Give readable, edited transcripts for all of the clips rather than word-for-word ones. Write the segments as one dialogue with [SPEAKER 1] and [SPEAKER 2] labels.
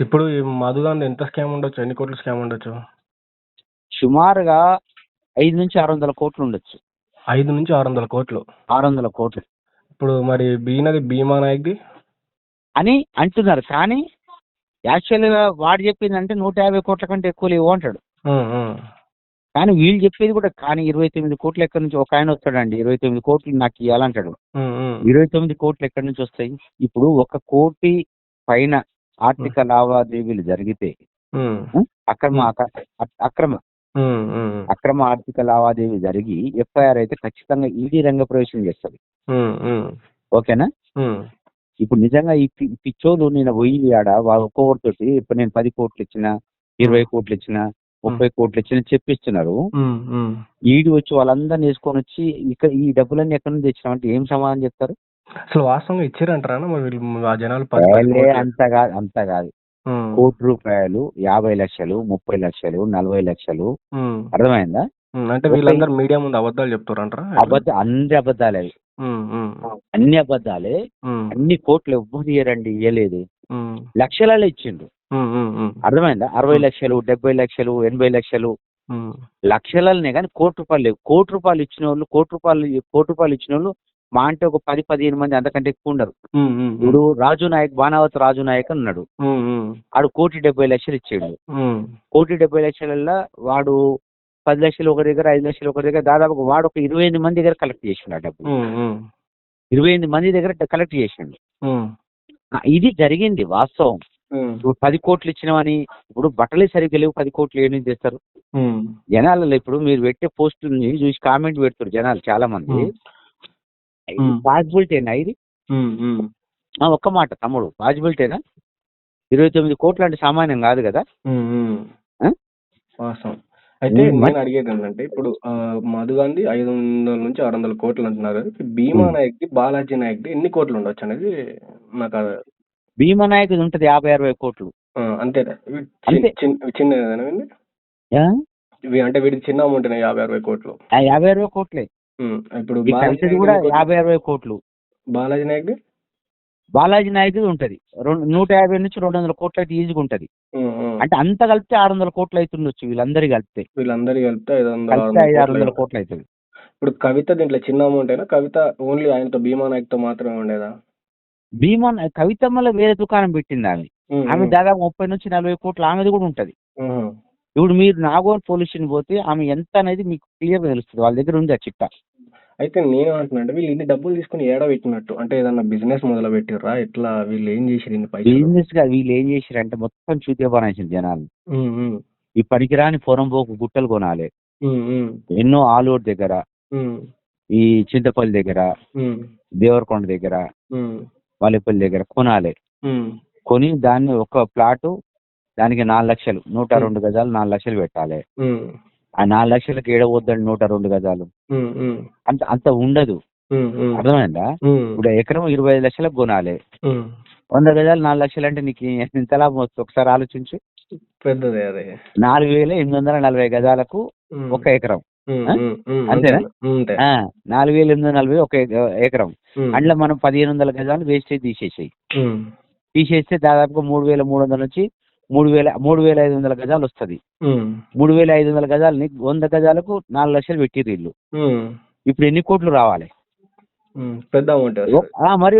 [SPEAKER 1] ఇప్పుడు ఈ మధుగాంది ఎంత స్కామ్ ఉండొచ్చు? ఎన్ని కోట్ల స్కామ్ ఉండొచ్చు?
[SPEAKER 2] సుమారుగా 500-600 కోట్లు ఉండొచ్చు.
[SPEAKER 1] 500-600 కోట్లు.
[SPEAKER 2] 600 కోట్లు
[SPEAKER 1] ఇప్పుడు మరి భీమా నాయక్ది
[SPEAKER 2] అని అంటున్నారు. కానీ యాక్చువల్గా వాడు చెప్పిందంటే 150 కోట్ల కంటే ఎక్కువ లేవు అంటాడు. కానీ వీళ్ళు చెప్పేది కూడా కానీ 29 కోట్లు ఎక్కడి నుంచి ఒక ఆయన వస్తాడండి, 29 కోట్లు నాకు ఇవ్వాలంటాడు. 29 కోట్లు ఎక్కడి నుంచి వస్తాయి? ఇప్పుడు 1 కోటి పైన ఆర్థిక లావాదేవీలు జరిగితే అక్రమ ఆర్థిక లావాదేవీ జరిగి ఎఫ్ఐఆర్ అయితే ఖచ్చితంగా ఈడీ రంగ ప్రవేశం చేస్తుంది. ఓకేనా? ఇప్పుడు నిజంగా ఈ పిచ్చోలు నేను పోయి ఆడ ఒక్కొక్కరితోటి ఇప్పుడు నేను 10 కోట్లు ఇచ్చిన, 20 కోట్లు ఇచ్చిన, 30 కోట్లు ఇచ్చిన చెప్పిస్తున్నారు. ఈడీ వచ్చి వాళ్ళందరినీ వేసుకొని వచ్చి ఇక్కడ ఈ డబ్బులన్నీ ఎక్కడి నుంచి తెచ్చినామంటే ఏం సమాధానం చెప్తారు?
[SPEAKER 1] అసలు వాస్తవంగా ఇచ్చారంటారా ఆ జనాలు?
[SPEAKER 2] అంత కాదు. కోటి రూపాయలు, 50 లక్షలు, 30 లక్షలు, 40 లక్షలు. అర్థమైందా?
[SPEAKER 1] అంటే వీళ్ళందరూ మీడియా ముందు అబద్ధాలు చెప్తారంటారా?
[SPEAKER 2] అన్ని అబద్ధాలే, అన్ని అబద్ధాలే. అన్ని కోట్లు ఎవ్వరు ఇయ్యరండి, ఇయ్యలేదు. లక్షలలో ఇచ్చిండ్రు. అర్థమైందా? 60 లక్షలు, 70 లక్షలు, 80 లక్షలు, లక్షలనే కానీ కోటి రూపాయలు లేవు. కోటి రూపాయలు ఇచ్చిన వాళ్ళు ఇచ్చిన వాళ్ళు మా అంటే ఒక 10-15 మంది, అంతకంటే ఎక్కువ ఉండరు. ఇప్పుడు బాణావతి రాజు నాయక్ అన్నాడు, వాడు 1,70,00,000 ఇచ్చాడు. 1,70,00,000 వాడు 10 లక్షలు ఒక దగ్గర, 5 లక్షలు ఒక దగ్గర, దాదాపు వాడు ఒక 28 మంది దగ్గర కలెక్ట్ చేసిండు. ఆ డబ్బు 28 మంది దగ్గర కలెక్ట్ చేసిండు. ఇది జరిగింది వాస్తవం. ఇప్పుడు 10 కోట్లు ఇచ్చినామని ఇప్పుడు బట్టలే సరిగ్గా లేవు, 10 కోట్లు ఏం చేస్తారు జనాలలో? ఇప్పుడు మీరు పెట్టే పోస్టులని చూసి కామెంట్ పెడతారు జనాలు చాలా మంది. పాసిబిలిటీనా ఇది? ఒక్క మాట తమ్ముడు, పాసిబిలిటీనా? 29 కోట్లు అంటే సామాన్యం కాదు కదా.
[SPEAKER 1] అయితే నేను అడిగేది ఏంటంటే, ఇప్పుడు మధుగాంధీ 500-600 కోట్లు అంటున్నారు. భీమా నాయక్ది, బాలాజీ నాయక్ది ఎన్ని కోట్లు ఉండొచ్చు అనేది నాకు.
[SPEAKER 2] భీమా నాయక్ ఉంటది 50-60 కోట్లు
[SPEAKER 1] అంతే. చిన్నదేనా అంటే వీడికి చిన్న అమౌంట్ 50-60 కోట్లు?
[SPEAKER 2] 50-60 కోట్లే. ఇప్పుడు కూడా 50-60 కోట్లు. బాలాజీ నాయక్ ఉంటది 150-200 కోట్లు అయితే ఈజీగా ఉంటది. అంటే అంత కలిపితే 600 కోట్లు అవుతుండొచ్చు. వీళ్ళందరి కలిపితే 500-600 కోట్లు అవుతుంది.
[SPEAKER 1] ఇప్పుడు కవిత దీంట్లో చిన్న అమౌంట్ అయినా? కవిత ఓన్లీ ఆయనతో భీమా నాయక్ తో మాత్రమే ఉండేదా?
[SPEAKER 2] కవితమ్మలో వేరే దుకాణం పెట్టింది ఆమె దాదాపు 30-40 కోట్లు ఆమెది కూడా ఉంటది. ఇప్పుడు మీరు నాగోల్ పోలీస్ స్టేషన్ పోతే ఆమె ఎంత అనేది మీకు క్లియర్ గా తెలుస్తుంది. వాళ్ళ దగ్గర ఉంది ఆ చిట్టా.
[SPEAKER 1] అయితే నేను అంటున్నా, వీళ్ళు ఇన్ని డబ్బులు తీసుకుని పెట్టినట్టు అంటే ఏదన్నా బిజినెస్ మొదలు పెట్టిర్రా? ఎట్లా వీళ్ళు ఏం చేసిరు?
[SPEAKER 2] బిజినెస్ గా వీళ్ళు ఏం చేసిరు అంటే మొత్తం చూతే పనేసింది జనాలు. ఈ పనికిరాని పొరంబోకు గుట్టలు కొనాలి. ఎన్నో ఆలూరు దగ్గర, ఈ చింతపల్లి దగ్గర, దేవరకొండ దగ్గర, వాలేపల్లి దగ్గర కొనాలి. కొని దాన్ని ఒక ప్లాటు దానికి 4 లక్షలు, 102 గజాలు 4 లక్షలు పెట్టాలి. ఆ 4 లక్షలకు ఏడవద్దండి 102 గజాలు అంత ఉండదు. అర్థమైందా? ఇప్పుడు ఎకరం 25 లక్షలకు కొనాలి. 100 గజాలు 4 లక్షలు అంటే నీకు ఎంత లాభం వస్తుంది ఒకసారి ఆలోచించు.
[SPEAKER 1] పెద్దదే. అదే
[SPEAKER 2] 4,840 గజాలకు ఒక ఎకరం, అంతేనా? 4,840 ఒక ఎకరం. అందులో మనం 1,500 గజాలు వేస్టేజ్ తీసేస్తే దాదాపుగా 3,300 నుంచి 3,500 గజాలు వస్తుంది. 3,500 గజాలని 100 గజాలకు 4 లక్షలు పెట్టిర్రు వీళ్ళు. ఇప్పుడు ఎన్ని కోట్లు రావాలి?
[SPEAKER 1] పెద్ద అమౌంట్.
[SPEAKER 2] మరి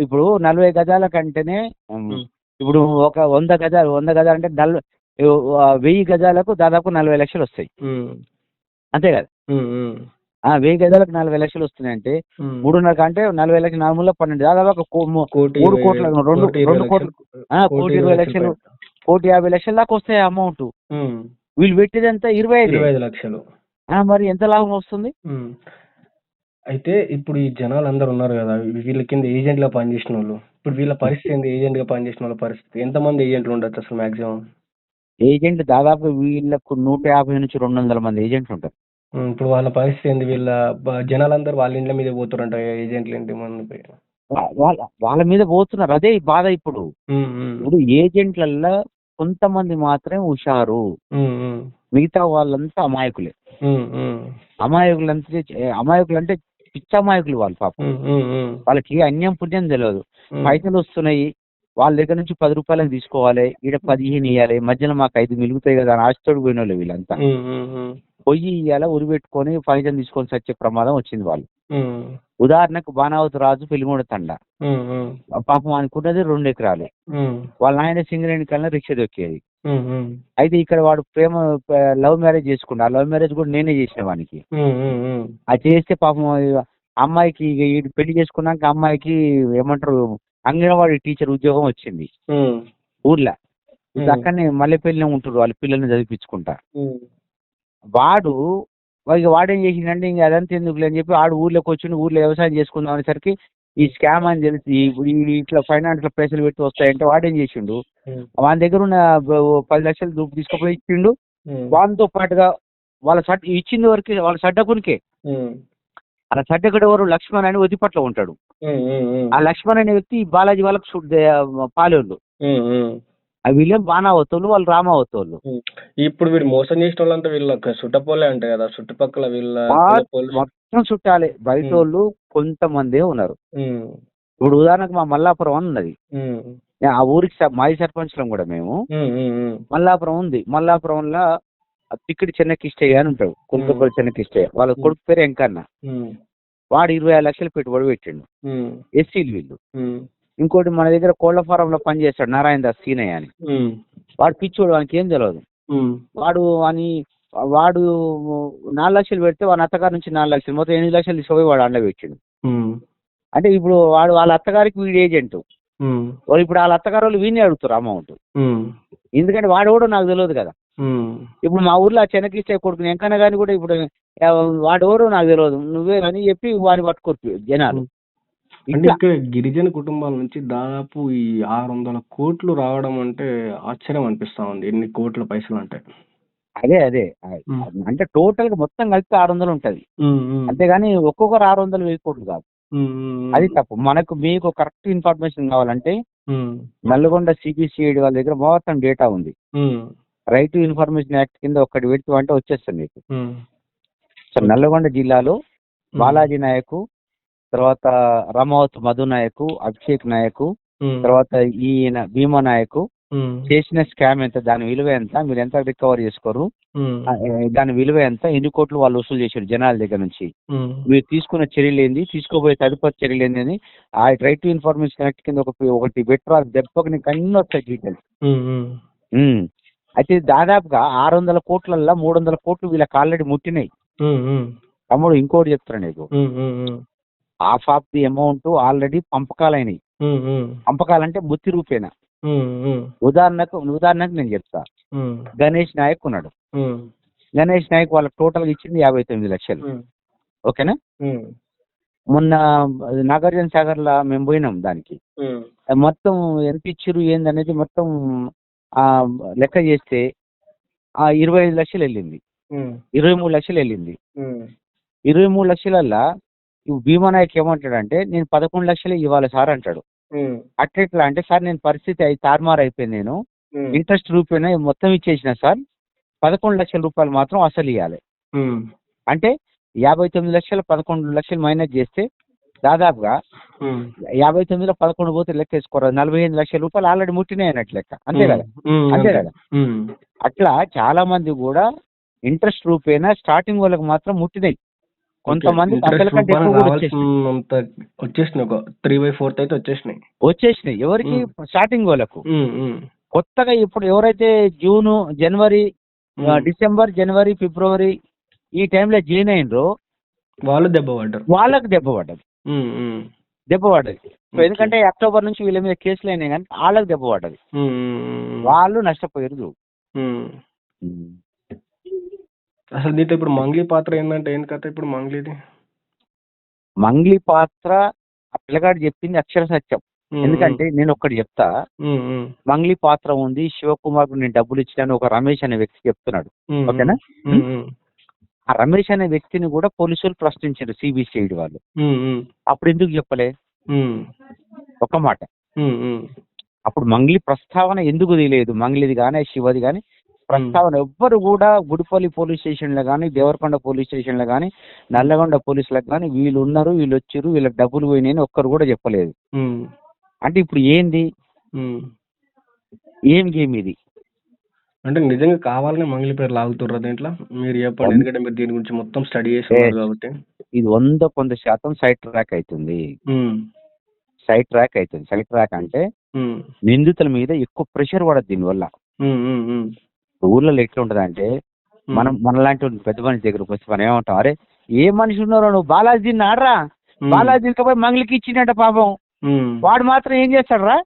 [SPEAKER 2] ఇప్పుడు 40 గజాల కంటేనే ఇప్పుడు ఒక 100 గజాలు అంటే 1000 గజాలకు దాదాపు 40 లక్షలు వస్తాయి, అంతే కదా? 1000 గజాలకు 40 లక్షలు వస్తున్నాయి అంటే 3.5 అంటే 40 లక్షలు 4-12 దాదాపు 3 కోట్ల 2 కోట్లు, 1,20 లక్షలు, 1,50 లక్షల దాకా వస్తాయి అమౌంట్. వీళ్ళు పెట్టేదంతా 25
[SPEAKER 1] లక్షలు.
[SPEAKER 2] మరి ఎంత లాభం వస్తుంది?
[SPEAKER 1] అయితే ఇప్పుడు ఈ జనాలు అందరు ఉన్నారు కదా, వీళ్ళ కింద ఏజెంట్ గా పనిచేసిన వాళ్ళు, ఇప్పుడు వీళ్ళ పరిస్థితి ఏంది? ఏజెంట్ గా పనిచేసిన వాళ్ళ పరిస్థితి ఎంతమంది ఏజెంట్లు ఉండొచ్చు అసలు మాక్సిమం?
[SPEAKER 2] ఏజెంట్ దాదాపు వీళ్ళకు 150-200 మంది ఏజెంట్లు ఉంటారు.
[SPEAKER 1] ఇప్పుడు వాళ్ళ పరిస్థితి ఏంది? వీళ్ళ జనాలందరూ వాళ్ళ ఇండ్ల మీద పోతారంట ఏజెంట్లు ఇంటి మంది
[SPEAKER 2] వాళ్ళ మీద పోతున్నారు. అదే బాధ. ఇప్పుడు ఏజెంట్లలో కొంతమంది మాత్రమే హుషారు, మిగతా వాళ్ళంతా అమాయకులే. అమాయకులు అంటే పిచ్చ అమాయకులు వాళ్ళు. పాపం వాళ్ళకి అన్యం పుణ్యం తెలియదు. పైసలు వస్తున్నాయి, వాళ్ళ దగ్గర నుంచి 10 రూపాయలకు తీసుకోవాలి, ఈడ 15 ఇవ్వాలి, మధ్యలో మాకు 5 మిగులుతాయి కదా అని ఆశతోడు పోయిన వాళ్ళు వీళ్ళంతా. పొయ్యి ఇయ్యాల ఉరిపెట్టుకొని ఫైజన్ తీసుకొని వచ్చే ప్రమాదం వచ్చింది వాళ్ళు. ఉదాహరణకు బాణావతి రాజు పెళ్లిగొండ తండ, పాపం అనుకున్నది 2 ఎకరాలు. వాళ్ళ ఆయన సింగరేణి కన్నా రిక్షా దొక్కేది. అయితే ఇక్కడ వాడు లవ్ మ్యారేజ్ చేసుకున్నా. ఆ లవ్ మ్యారేజ్ కూడా నేనే చేసిన వానికి. అది చేస్తే పాపం అమ్మాయికి పెళ్లి చేసుకున్నాక అమ్మాయికి ఏమంటారు అంగన్వాడీ టీచర్ ఉద్యోగం వచ్చింది ఊర్లో. అక్కడనే మల్లెపల్లినే ఉంటున్నారు వాళ్ళ పిల్లల్ని చదివించుకుంటా. వాడేం చేసిండంటే ఇంకా అదంతా ఎందుకు అని చెప్పి ఆడు ఊర్లోకి వచ్చి ఊర్లో వ్యవసాయం చేసుకుందాం అనేసరికి ఈ స్కామ్ అని తెలిసి ఇట్లా ఫైనాన్స్ పైసలు పెట్టి వస్తాయంటే వాడేం చేసిండు, వాని దగ్గర ఉన్న 10 లక్షలు దుడ్డు తీసుకుపోయి ఇచ్చిండు. వానితో పాటుగా వాళ్ళ ఇచ్చింది వరకు వాళ్ళ సడ్డకునికే. అలా సడ్డకుడు ఎవరు లక్ష్మణ్ అని వదిపట్ల ఉంటాడు. ఆ లక్ష్మణ్ అనే వ్యక్తి బాలాజీ వాళ్ళకు పాలేళ్ళు. వీళ్ళేం బాణావతోళ్ళు, వాళ్ళు రామావతోళ్ళు.
[SPEAKER 1] ఇప్పుడు వీడు మోసం చేసిన వాళ్ళంతా వీళ్ళ చుట్టపోలే అంటే కదా, చుట్టుపక్కల వీళ్ళ
[SPEAKER 2] మొత్తం చుట్టాలే. బయట వాళ్ళు కొంతమందే ఉన్నారు. ఇప్పుడు ఉదాహరణకు మా మల్లాపురం ఉన్నది, ఆ ఊరికి మాజీ సర్పంచ్లం కూడా మేము. మల్లాపురం ఉంది. మల్లాపురంలో తిక్కిడి చెన్నకిష్టయ్య అని ఉంటాడు, కుల్కపల్లి చెన్నకిష్టయ్య. వాళ్ళ కొడుకు పేరు వెంకన్న. వాడు 25 లక్షలు పెట్టుబడి పెట్టిండు. ఎస్సీలు వీళ్ళు. ఇంకోటి మన దగ్గర కోళ్ల ఫారంలో పని చేస్తాడు నారాయణ దాస్ సీనయ్య అని. వాడు పిచ్చోడు, వానికి ఏం తెలియదు. వాడు 4 లక్షలు పెడితే వాడి అత్తగారి నుంచి 4 లక్షలు, మొత్తం 8 లక్షలు తీసుకుపోయి వాడు అండ పెట్టిండు. అంటే ఇప్పుడు వాడు వాళ్ళ అత్తగారికి వీడి ఏజెంట్. వాళ్ళు ఇప్పుడు వాళ్ళ అత్తగారు వాళ్ళు వీడిని అడుగుతారు అమౌంట్. ఎందుకంటే వాడు కూడా నాకు తెలియదు కదా. ఇప్పుడు మా ఊర్లో చెన్నకిష్టయ్య కొడుకు వెంకన్న గాని కూడా ఇప్పుడు వాడెవరో నాకు తెలియదు, నువ్వే అని చెప్పి వాడిని పట్టుకోరు జనాలు.
[SPEAKER 1] అంటే ఇక్కడ గిరిజన కుటుంబాల నుంచి దాదాపు ఈ 600 కోట్లు రావడం అంటే ఆశ్చర్యం అనిపిస్తా ఉంది. ఎన్ని కోట్ల పైసలు అంటే
[SPEAKER 2] అదే అంటే టోటల్ గా మొత్తం కలిపి 600 ఉంటది. అంతేగాని ఒక్కొక్కరు 600 1000 కోట్లు కాదు. అది తప్పు. మీకు కరెక్ట్ ఇన్ఫర్మేషన్ కావాలంటే నల్గొండ సిబిసిఐడి వాళ్ళ దగ్గర మొత్తం డేటా ఉంది. రైట్ టు ఇన్ఫర్మేషన్ యాక్ట్ కింద ఒక్కటి పెడుతూ అంటే వచ్చేస్తుంది మీకు. సో నల్గొండ జిల్లాలో బాలాజీ నాయకు, తర్వాత రామావత్ మధు నాయకు, అభిషేక్ నాయకు, తర్వాత ఈయన భీమా నాయకు చేసిన స్కామ్ ఎంత, దాని విలువ ఎంత, మీరు ఎంత రికవర్ చేసుకోరు, దాని విలువ ఎంత, ఎన్ని కోట్లు వాళ్ళు వసూలు చేశారు జనాల దగ్గర నుంచి, మీరు తీసుకున్న చర్యలు ఏంది, తీసుకోబోయే తదుపరి చర్యలు ఏంది అని ఆ రైట్ టు ఇన్ఫర్మేషన్ యాక్ట్ కింద ఒకటి బెటర్ దెబ్బకి నీకు అన్ని వస్తాయి డీటెయిల్స్. అయితే దాదాపుగా 600 కోట్లల్లో 300 కోట్లు వీళ్ళకి ఆల్రెడీ ముట్టినాయి. తమ్ముడు ఇంకోటి చెప్తాను నీకు, half of the amount already పంపకాలైనవి. పంపకాలంటే బుత్తి రూపేనా. ఉదాహరణకు నేను చెప్తా. గణేష్ నాయక్ ఉన్నాడు. గణేష్ నాయక్ వాళ్ళకి టోటల్ గా ఇచ్చింది 59 లక్షలు. ఓకేనా. మొన్న నాగార్జున సాగర్ లా మేము పోయినాం, దానికి మొత్తం ఎంత ఇచ్చిరు ఏందనేది మొత్తం లెక్క చేస్తే 25 లక్షలు వెళ్ళింది, 23 లక్షలు వెళ్ళింది. 23 లక్షలల్లా భీమా నాయక్ ఏమంటాడంటే నేను 11 లక్షలే ఇవ్వాలి సార్ అంటాడు. అట్లా అంటే సార్ నేను పరిస్థితి తారుమారు అయిపోయింది, నేను ఇంట్రెస్ట్ రూపేనా మొత్తం ఇచ్చేసిన సార్, 11 లక్షల రూపాయలు మాత్రం అసలు ఇవ్వాలి అంటే 59 లక్షలు 11 లక్షలు మైనస్ చేస్తే దాదాపుగా 59లో 11 పోతే లెక్క వేసుకోరు, 45 లక్షల రూపాయలు ఆల్రెడీ ముట్టినాయి అన్నట్టు లెక్క. అంతే కదా. అట్లా చాలా మంది కూడా ఇంట్రెస్ట్ రూపేనా స్టార్టింగ్ వాళ్ళకి మాత్రం ముట్టినాయి. కొంతమంది వచ్చేసినాయి ఎవరికి, స్టార్టింగ్ వాళ్ళకు. కొత్తగా ఇప్పుడు ఎవరైతే జూన్, జనవరి, డిసెంబర్, జనవరి, ఫిబ్రవరి ఈ టైంలో జాయిన్ అయినరో వాళ్ళకి దెబ్బ పడ్డది. ఎందుకంటే అక్టోబర్ నుంచి వీళ్ళ మీద కేసులు అయినాయి కానీ వాళ్ళకి దెబ్బ పడ్డది, వాళ్ళు నష్టపోయారు.
[SPEAKER 1] అసలు దీంట్లో ఇప్పుడు మంగ్లీ పాత్ర ఏంటంటే ఏంటి కథ? ఇప్పుడు
[SPEAKER 2] మంగ్లీ పాత్ర ఆ పిల్లగాడు చెప్పింది అక్షర సత్యం. ఎందుకంటే నేను ఒక్కటి చెప్తా, మంగ్లీ పాత్ర ఉంది, శివకుమార్ నేను డబ్బులు ఇచ్చాను ఒక రమేష్ అనే వ్యక్తి చెప్తున్నాడు. ఓకేనా. ఆ రమేష్ అనే వ్యక్తిని కూడా పోలీసులు ప్రశ్నించారు సిబిసిఐడి వాళ్ళు. అప్పుడు ఎందుకు చెప్పలే ఒక మాట? అప్పుడు మంగ్లీ ప్రస్తావన ఎందుకు తెలియదు? మంగ్లీది కానీ శివది కానీ ప్రస్తావన ఎవ్వరు కూడా గుడిపల్లి పోలీస్ స్టేషన్లో కానీ, దేవరకొండ పోలీస్ స్టేషన్లో కానీ, నల్లగొండ పోలీసులకు కానీ వీళ్ళు ఉన్నారు, వీళ్ళు వచ్చారు, వీళ్ళకి డబ్బులు పోయినాయని ఒక్కరు కూడా చెప్పలేదు. అంటే ఇప్పుడు ఏంది,
[SPEAKER 1] ఉమ్.
[SPEAKER 2] ఏం గేమ్ ఇది?
[SPEAKER 1] అంటే నిజంగా కావాలనే మంగళి పేరు లాగుతుర్రా దీంట్లో? మీరు చెప్పండి, ఎందుకంటే మీరు దీని గురించి మొత్తం స్టడీ చేసి ఉన్నారు కాబట్టి.
[SPEAKER 2] ఇది 100% సైడ్ ట్రాక్ అవుతుంది. సైడ్ ట్రాక్ అవుతుంది. సైడ్ ట్రాక్ అంటే నిందితుల మీద ఎక్కువ ప్రెషర్ పడదు దీనివల్ల. ఊర్లలో ఎట్లా ఉంటది అంటే, మనం మనలాంటి పెద్ద మనిషి దగ్గరకు వచ్చి మనం ఏమంటాం, అరే ఏ మనిషి ఉన్నారో నువ్వు బాలాజీని ఆడరా, బాలాజీ పోయి మంగళికి ఇచ్చిండట పాపం, వాడు మాత్రం ఏం చేస్తాడు రా,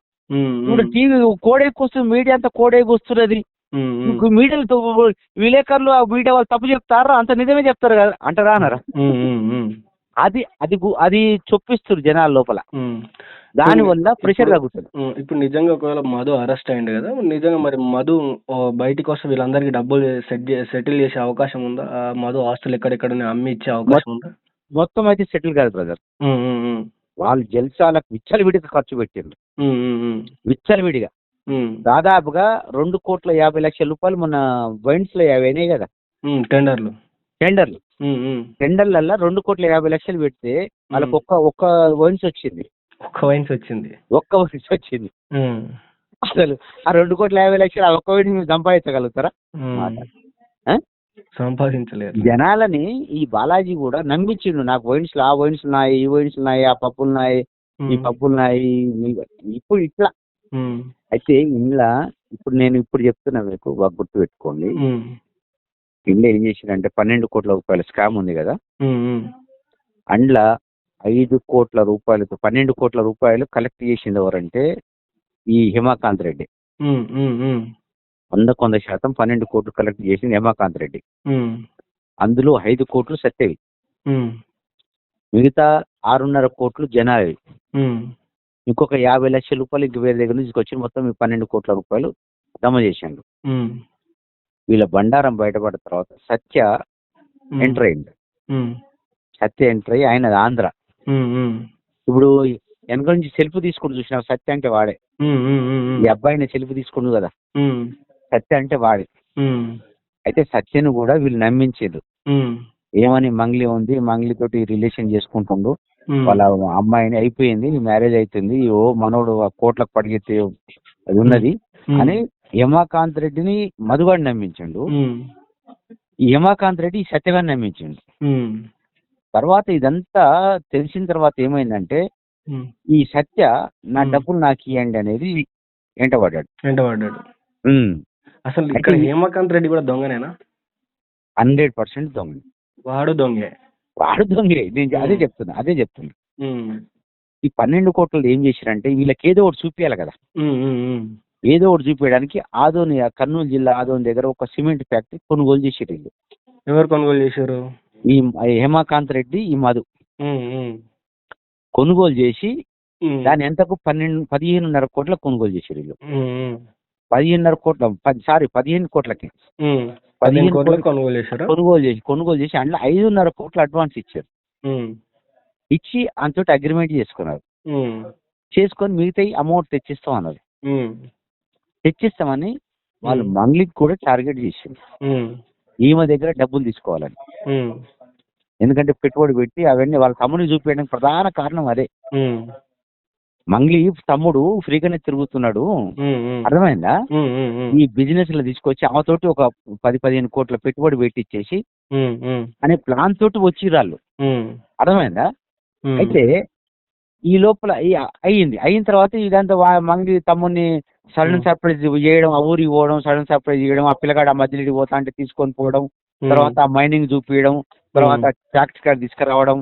[SPEAKER 2] ఇప్పుడు టీవీ కోడేకొస్తుంది, మీడియా అంతా కోడేకొస్తున్నది, మీడియాలో విలేకరులు ఆ మీడియా వాళ్ళు తప్పు చెప్తారా, అంత నిజమే చెప్తారు కదా అంటారా అన్నారా? అది అది అది చొప్పిస్తారు జనాల లోపల, దాని వల్ల ప్రెషర్ తగ్గుతుంది.
[SPEAKER 1] ఇప్పుడు నిజంగా ఒకవేళ మధు అరెస్ట్ అయింది కదా, నిజంగా మరి మధు బయటికి వస్తే వీళ్ళందరికీ డబ్బులు సెటిల్ చేసే అవకాశం ఉందా? మధు ఆస్తులు ఎక్కడెక్కడ అమ్మి ఇచ్చే అవకాశం ఉందా?
[SPEAKER 2] మొత్తం అయితే సెటిల్ కాదు బ్రదర్. వాళ్ళు జల్సాలకు విచ్చలవిడిగా ఖర్చు పెట్టిండ్రు, విచ్చలవిడిగా. దాదాపుగా 2,50,00,000 రూపాయలు మన వైన్స్ లో అయినాయి కదా టెండర్లు. టెండర్లలో 2,50,00,000 పెడితే వాళ్ళకి ఒక్క వైన్స్ వచ్చింది. ఒక్క వైన్స్ వచ్చింది. అసలు ఆ 2,50,00,000 ఒక్క వైన్స్ మీరు సంపాదించగలుగుతారా?
[SPEAKER 1] సంపాదించలేదు.
[SPEAKER 2] జనాలని ఈ బాలాజీ కూడా నమ్మించిండు, నాకు వైన్స్ ఆ వైన్స్ ఉన్నాయి, ఈ వైన్స్ ఉన్నాయి, ఆ పప్పులు ఉన్నాయి, ఈ పప్పులు ఉన్నాయి. ఇప్పుడు ఇట్లా అయితే ఇంట్లో ఇప్పుడు నేను చెప్తున్నా మీకు, బాగా గుర్తు పెట్టుకోండి. ఇంట్లో ఏం చేసిందంటే 12 కోట్ల రూపాయల స్కామ్ ఉంది కదా, అందులో 5 కోట్ల రూపాయలతో 12 కోట్ల రూపాయలు కలెక్ట్ చేసింది ఎవరంటే ఈ హేమాకాంత్ రెడ్డి. 100% 12 కోట్లు కలెక్ట్ చేసింది హేమాకాంత్ రెడ్డి. అందులో 5 కోట్లు సత్యవి, మిగతా 6.5 కోట్లు జనావి, ఇంకొక 50,00,000 రూపాయలు ఇంక వేరే దగ్గర నుంచి వచ్చి మొత్తం 12 కోట్ల రూపాయలు జమ చేసిండు. వీళ్ళ బండారం బయటపడిన తర్వాత సత్య ఎంటర్ అయింది. సత్య ఎంటర్ అయ్యి ఆయన ఆంధ్ర. ఇప్పుడు వెనక నుంచి సెల్ఫ్ తీసుకుని చూసిన సత్య అంటే వాడే. ఈ అబ్బాయిని సెల్ఫ్ తీసుకుండు కదా, సత్య అంటే వాడే. అయితే సత్యను కూడా వీళ్ళు నమ్మించారు. ఏమని, మంగ్లీ ఉంది, మంగ్లీతోటి రిలేషన్ చేసుకుంటుండు, వాళ్ళ అమ్మాయిని అయిపోయింది, మ్యారేజ్ అవుతుంది, ఓ మనోడు కోట్లకు పడిగెత్తే అది ఉన్నది అని హేమాకాంత్ రెడ్డిని మధుగాడిని నమ్మించండు. ఈ హేమాకాంత్ రెడ్డి ఈ సత్యగాన్ని నమ్మించండు. తర్వాత ఇదంతా తెలిసిన తర్వాత ఏమైందంటే, ఈ సత్య నా డబ్బులు నాకు ఇవ్వండి అనేది వెంటబడ్డాడు.
[SPEAKER 1] అసలు ఇక్కడ హేమాకాంత్ రెడ్డి కూడా దొంగనేనా?
[SPEAKER 2] 100% దొంగ. వాడు దొంగే. నేను అదే చెప్తున్నా. ఈ 12 కోట్లు ఏం చేశారంటే, వీళ్ళకి ఏదో ఒకటి చూపించాలి కదా. ఏదో ఒకటి చూపించడానికి ఆదోని, కర్నూలు జిల్లా ఆదోని దగ్గర ఒక సిమెంట్ ఫ్యాక్టరీ కొనుగోలు చేసారు వీళ్ళు.
[SPEAKER 1] ఎవరు కొనుగోలు చేశారు?
[SPEAKER 2] ఈ హేమాకాంత్ రెడ్డి, ఈ మధు కొనుగోలు చేసి దాని ఎంతకు 15.5 కోట్ల కొనుగోలు చేశారు వీళ్ళు. 15.5 కోట్ల 15 కోట్లకి 15 కోట్లు కొనుగోలు చేసి అందులో 5.5 కోట్లు అడ్వాన్స్ ఇచ్చారు. ఇచ్చి అంతటి అగ్రిమెంట్ చేసుకొని మిగతా అమౌంట్ తెచ్చిస్తాం అన్నారు. తెచ్చిస్తామని వాళ్ళు మంగ్లీకి కూడా టార్గెట్ చేశారు, ఈమె దగ్గర డబ్బులు తీసుకోవాలని. ఎందుకంటే పెట్టుబడి పెట్టి అవన్నీ వాళ్ళ తమ్ముడికి చూపించడానికి ప్రధాన కారణం అదే. మంగ్లీ తమ్ముడు ఫ్రీగానే తిరుగుతున్నాడు, అర్థమైందా? ఈ బిజినెస్ లో తీసుకొచ్చి ఆమెతోటి ఒక 10-15 కోట్ల పెట్టుబడి పెట్టించేసి అనే ప్లాన్ తోటి వచ్చిరాళ్ళు, అర్థమైందా? అయితే ఈ లోపల అయిన తర్వాత ఇదంతా మంగ్లీ తమ్ముడిని సడన్ సర్ప్రైజ్ చేయడం, ఆ ఊరికి పోవడం, సడన్ సర్ప్రైజ్ చేయడం, ఆ పిల్లగాడు ఆ మధ్యలో పోతా అంటే తీసుకొని పోవడం, తర్వాత ఆ మైనింగ్ చూపించడం, తర్వాత ట్యాక్స్ కార్డ్ తీసుకురావడం,